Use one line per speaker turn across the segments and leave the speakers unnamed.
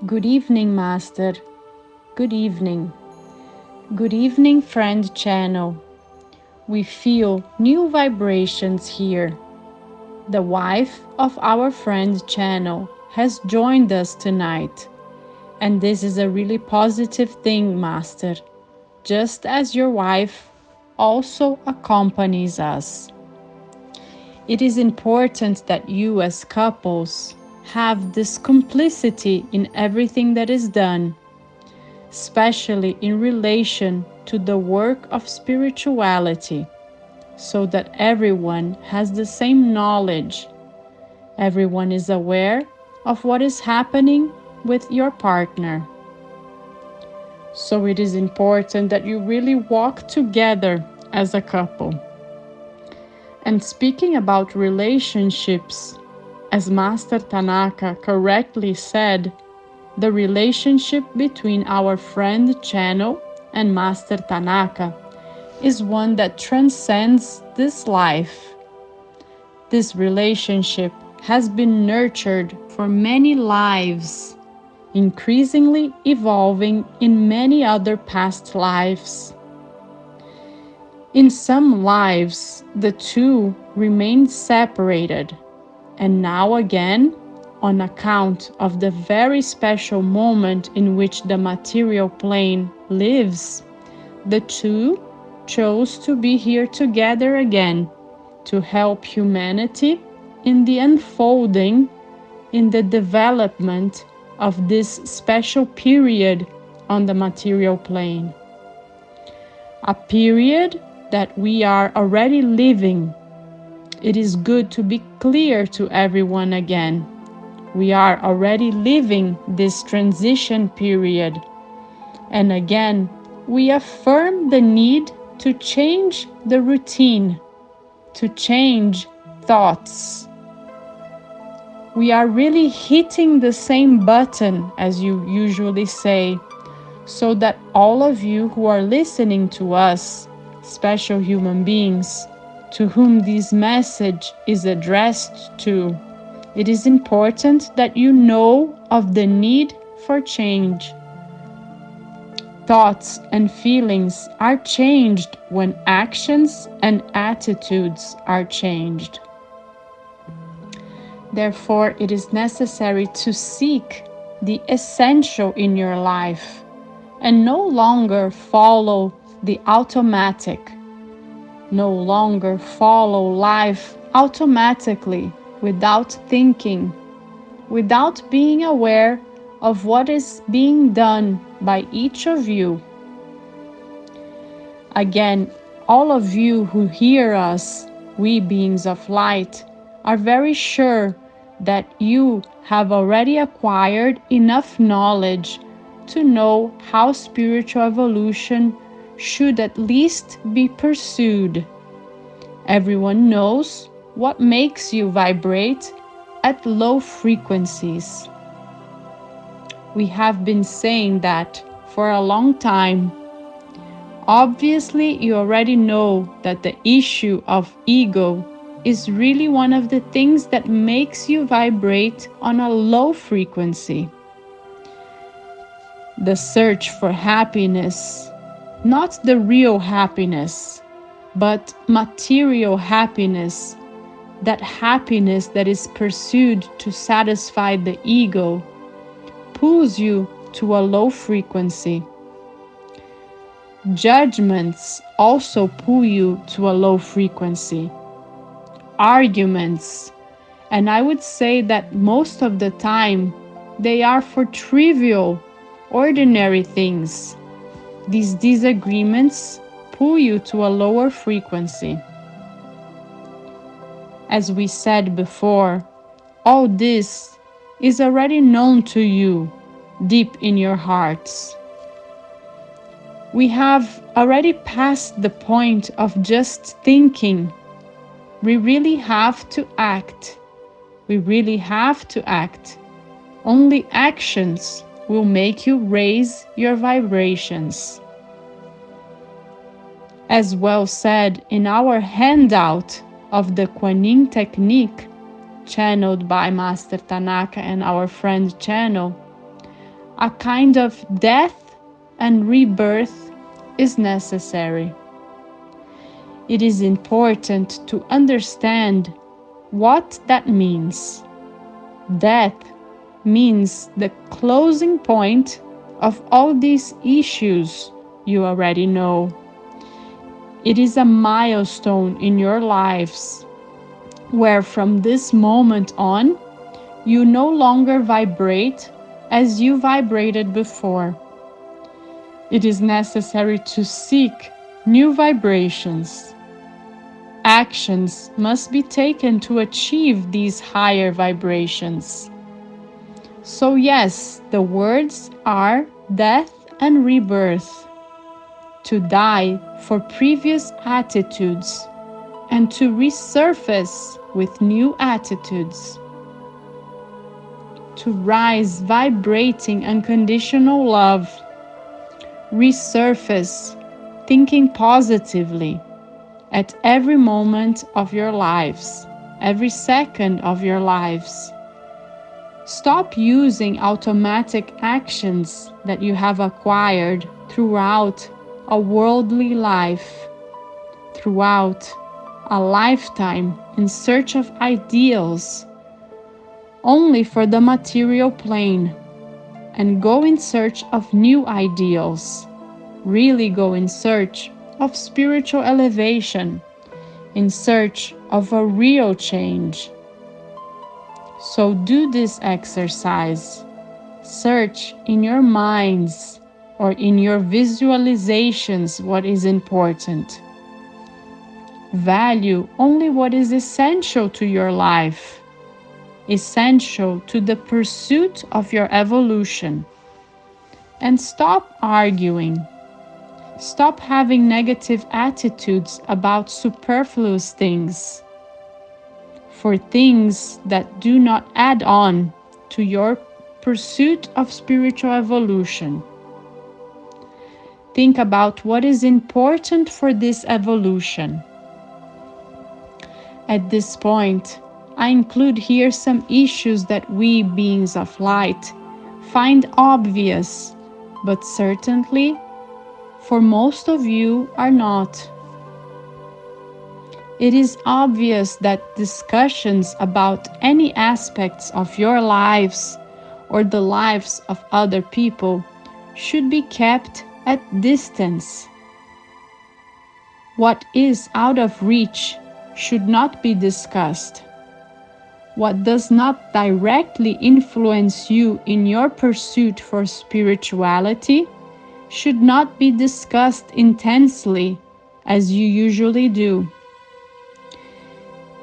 Good evening, Master. Good evening. Good evening, friend channel. We feel new vibrations here. The wife of our friend channel has joined us tonight. And this is a really positive thing, Master, just as your wife also accompanies us. It is important that you, as couples, have this complicity in everything that is done, especially in relation to the work of spirituality, so that everyone has the same knowledge. Everyone is aware of what is happening with your partner. So it is important that you really walk together as a couple. And speaking about relationships, as Master Tanaka correctly said, the relationship between our friend channel and Master Tanaka is one that transcends this life. This relationship has been nurtured for many lives, increasingly evolving in many other past lives. In some lives, the two remained separated, and now again, on account of the very special moment in which the material plane lives, the two chose to be here together again to help humanity in the unfolding, in the development of this special period on the material plane. A period that we are already living. It is good to be clear to everyone again. We are already living this transition period. And again, we affirm the need to change the routine, to change thoughts. We are really hitting the same button, as you usually say, so that all of you who are listening to us, special human beings, to whom this message is addressed to, it is important that you know of the need for change. Thoughts and feelings are changed when actions and attitudes are changed. Therefore, it is necessary to seek the essential in your life and no longer follow the automatic. No longer follow life automatically without thinking, without being aware of what is being done by each of you. Again, all of you who hear us, we beings of light, are very sure that you have already acquired enough knowledge to know how spiritual evolution should at least be pursued. Everyone knows what makes you vibrate at low frequencies. We have been saying that for a long time. Obviously, you already know that the issue of ego is really one of the things that makes you vibrate on a low frequency. The search for happiness, not the real happiness, but material happiness, that happiness that is pursued to satisfy the ego, pulls you to a low frequency. Judgments also pull you to a low frequency. Arguments, and I would say that most of the time they are for trivial, ordinary things. These disagreements pull you to a lower frequency. As we said before, all this is already known to you deep in your hearts. We have already passed the point of just thinking. We really have to act. We really have to act. Only actions will make you raise your vibrations. As well said in our handout of the Kwan Yin Technique, channeled by Master Tanaka and our friend channel, A kind of death and rebirth is necessary. It is important to understand what that means. Death means the closing point of all these issues you already know. It is a milestone in your lives where from this moment on, you no longer vibrate as you vibrated before. It is necessary to seek new vibrations. Actions must be taken to achieve these higher vibrations. So yes, the words are death and rebirth. To die for previous attitudes and to resurface with new attitudes. To rise vibrating unconditional love. Resurface thinking positively at every moment of your lives, every second of your lives. Stop using automatic actions that you have acquired throughout a worldly life, throughout a lifetime in search of ideals only for the material plane, and go in search of new ideals. Really go in search of spiritual elevation, in search of a real change. So do this exercise. Search in your minds or in your visualizations what is important. Value only what is essential to your life, essential to the pursuit of your evolution. And stop arguing. Stop having negative attitudes about superfluous things, for things that do not add on to your pursuit of spiritual evolution. Think about what is important for this evolution. At this point, I include here some issues that we, beings of light, find obvious, but certainly for most of you are not. It is obvious that discussions about any aspects of your lives or the lives of other people should be kept at distance. What is out of reach should not be discussed. What does not directly influence you in your pursuit for spirituality should not be discussed intensely as you usually do.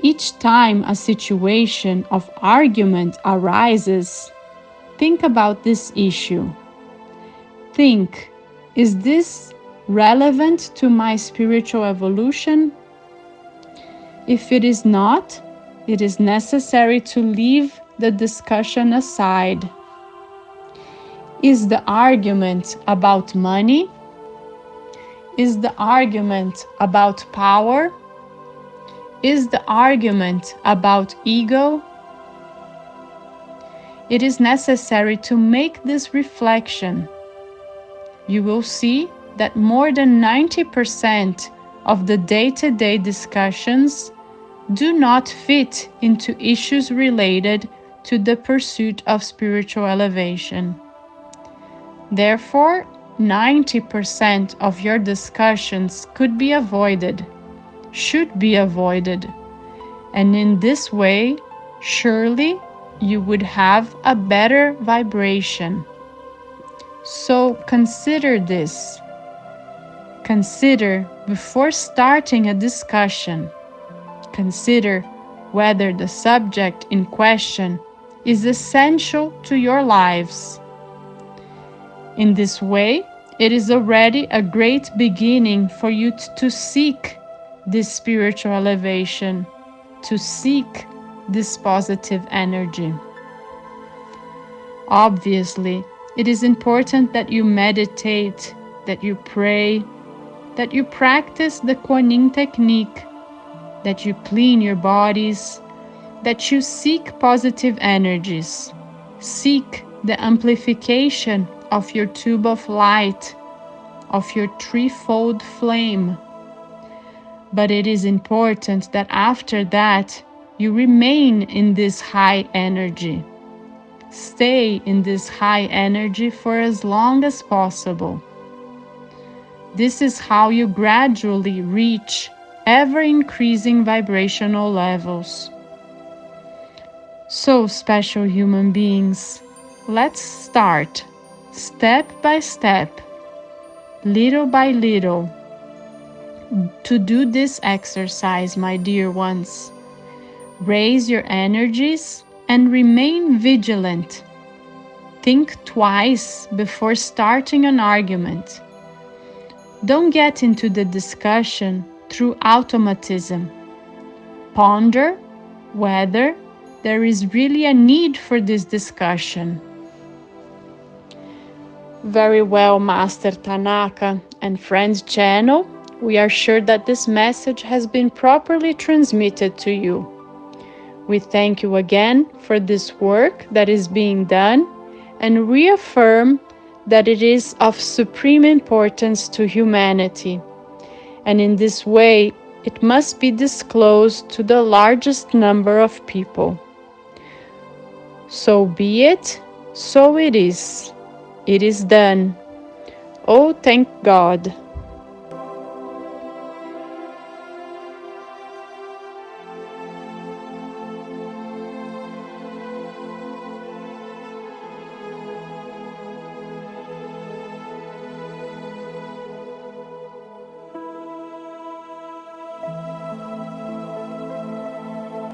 Each time a situation of argument arises, think about this issue. Think, is this relevant to my spiritual evolution? If it is not, it is necessary to leave the discussion aside. Is the argument about money? Is the argument about power? Is the argument about ego? It is necessary to make this reflection. You will see that more than 90% of the day-to-day discussions do not fit into issues related to the pursuit of spiritual elevation. Therefore, 90% of your discussions could be avoided, should be avoided, and in this way, surely you would have a better vibration. So consider this. Consider before starting a discussion. Consider whether the subject in question is essential to your lives. In this way, it is already a great beginning for you to seek this spiritual elevation, to seek this positive energy. Obviously, it is important that you meditate, that you pray, that you practice the Kwan Yin Technique, that you clean your bodies, that you seek positive energies, seek the amplification of your tube of light, of your threefold flame. But it is important that after that, you remain in this high energy. Stay in this high energy for as long as possible. This is how you gradually reach ever increasing vibrational levels. So, special human beings, let's start step by step, little by little, to do this exercise, my dear ones. Raise your energies and remain vigilant. Think twice before starting an argument. Don't get into the discussion through automatism. Ponder whether there is really a need for this discussion. Very well, Master Tanaka and Friends channel. We are sure that this message has been properly transmitted to you. We thank you again for this work that is being done and reaffirm that it is of supreme importance to humanity. And in this way, it must be disclosed to the largest number of people. So be it, so it is. It is done. Oh, thank God.